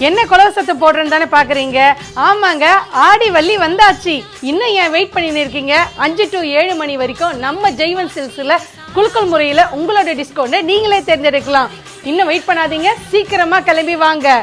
என்ன கொலவசத்தை போடுறேன்னு தானே பாக்குறீங்க? ஆமாங்க, ஆடி வள்ளி வந்தாச்சு. இன்னும் ஏன் வெயிட் பண்ணிட்டு இருக்கீங்க? 5 to 7 மணி வரைக்கும் நம்ம ஜெய்வன் சில்க்ஸ்ல குலுக்கல் முறையில உங்களோட டிஸ்கவுண்ட் நீங்களே தேர்ந்தெடுக்கலாம். இன்னும் வெயிட் பண்ணாதீங்க, சீக்கிரமா கிளம்பி வாங்க.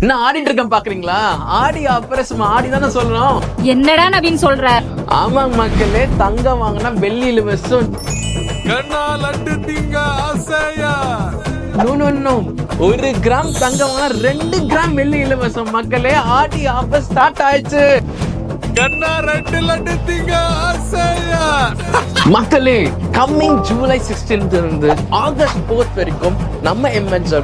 என்ன ஆடிட்டு இருக்கேன் பாக்குறீங்களா? ஆடி ஆபரேஷன் ஆடி தானே சொல்றோம். என்னடா நவீன் சொல்ற? ஆமாங்க மக்களே, தங்கம் வாங்கினா வெள்ளி இலவசம். லட்டு திங்க ஆசையா? நோ, 1 கிராம் தங்கம் வாங்கினா 2 கிராம் வெள்ளி இலவசம். மக்களே, ஆடி ஆஃபர் ஸ்டார்ட் ஆயிடுச்சு. லட்டு திங்க ஆசையா? மக்களே, கம்மிங் ஜூலை 16th இருந்து ஆகஸ்ட் 4th வரைக்கும் நம்ம எம்என்ஜி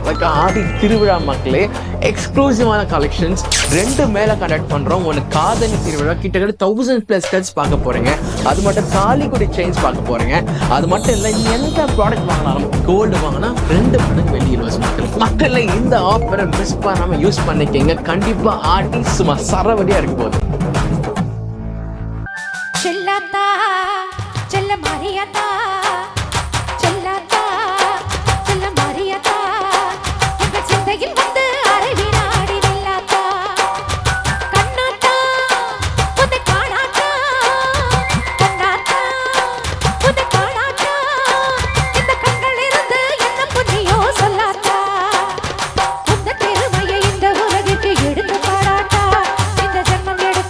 ஆடி திருவிழா மக்களே, எக்ஸ்க்ளூசிவான கலெக்ஷன்ஸ் 2 மேல கண்டக்ட் பண்றோம். ஒன்னு காதணி திருவிழா, கிட்டத்தட்ட 1000+ கட்ஸ் பார்க்க போறீங்க. அது மட்டும் தாலிக்குடி செயின்ஸ் பார்க்க போறீங்க. அது மட்டும் இல்ல, எந்த ப்ராடக்ட் வாங்கினாலும் கோல்டு வாங்கினா 2 மடங்கு வெள்ளி இலவசம். மக்களே, இந்த ஆஃபரை மிஸ் பண்ணாம யூஸ் பண்ணிக்கங்க. கண்டிப்பா ஆடி சும்மா சரவடியா இருக்கும் போது. செல்லாத்தா செல்ல மாரியாத்தா, செல்லாத்தா செல்ல மாரியாத்தா, உங்க சிந்தையில் வந்து அரைவி நாடி நில்லாத்தா. கண்ணாத்தா உன்னை காணாத்தா, கண்ணாத்தா உன்னை காணாத்தா, இந்த கண்கள் இருந்து என்ன புண்ணியோ சொல்லாத்தா. உந்த பெருமையை இந்த உலகிற்கு எடுத்து பாடாட்டா, இந்த ஜென்மம் எடுத்து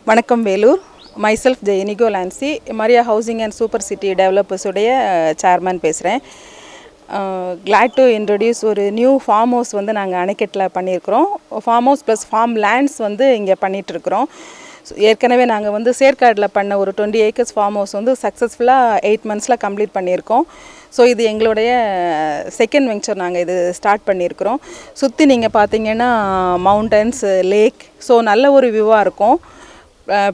வணக்கம் Vellore. Myself Jainico Lancy, Maria housing and super city டெவலப்பர்ஸுடைய சேர்மன் பேசுகிறேன். கிளாட் டு இன்ட்ரடியூஸ் ஒரு நியூ ஃபார்ம் ஹவுஸ் வந்து நாங்கள் அணைக்கட்டில் பண்ணியிருக்கிறோம். Farm house plus farm lands வந்து இங்கே பண்ணிகிட்ருக்குறோம். ஏற்கனவே நாங்கள் வந்து சேர்க்காடில் பண்ண ஒரு 20 acres ஃபார்ம் ஹவுஸ் வந்து சக்ஸஸ்ஃபுல்லாக 8 months கம்ப்ளீட் பண்ணியிருக்கோம். ஸோ இது எங்களுடைய செகண்ட் வெஞ்சர். நாங்கள் இது ஸ்டார்ட் பண்ணியிருக்கிறோம். சுற்றி நீங்கள் பார்த்தீங்கன்னா மவுண்டன்ஸ், லேக், ஸோ நல்ல ஒரு வியூவாக இருக்கும்.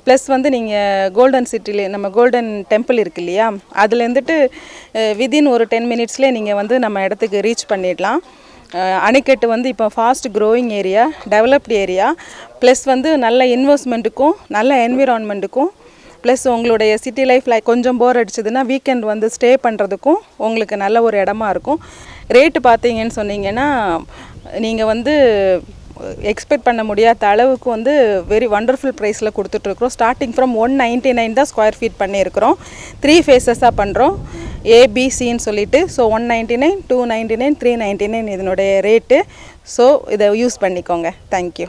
ப்ளஸ் வந்து நீங்கள் கோல்டன் சிட்டிலே நம்ம கோல்டன் டெம்பிள் இருக்கு இல்லையா, அதுலேருந்துட்டு வித்தின் ஒரு 10 minutesலேயே நீங்கள் வந்து நம்ம இடத்துக்கு ரீச் பண்ணிடலாம். அணைக்கட்டு வந்து இப்போ fast growing area, developed area, plus வந்து நல்ல இன்வெஸ்ட்மெண்ட்டுக்கும் நல்ல என்விரான்மெண்ட்டுக்கும், ப்ளஸ் உங்களுடைய சிட்டி லைஃப்பில் கொஞ்சம் போர் அடிச்சதுன்னா வீக்கெண்ட் வந்து ஸ்டே பண்ணுறதுக்கும் உங்களுக்கு நல்ல ஒரு இடமா இருக்கும். ரேட்டு பார்த்தீங்கன்னு சொன்னீங்கன்னா நீங்கள் வந்து எக்ஸ்பெக்ட் பண்ண முடியாத அளவுக்கு வந்து வெரி வண்டர்ஃபுல் ப்ரைஸில் கொடுத்துட்ருக்குறோம். ஸ்டார்டிங் ஃப்ரம் 199 தான் ஸ்கொயர் ஃபீட் பண்ணியிருக்கிறோம். 3 phases பண்ணுறோம், ஏபிசின்னு சொல்லிட்டு. ஸோ 199, 299, 399 இதனுடைய ரேட்டு. ஸோ இதை யூஸ் பண்ணிக்கோங்க. தேங்க்யூ.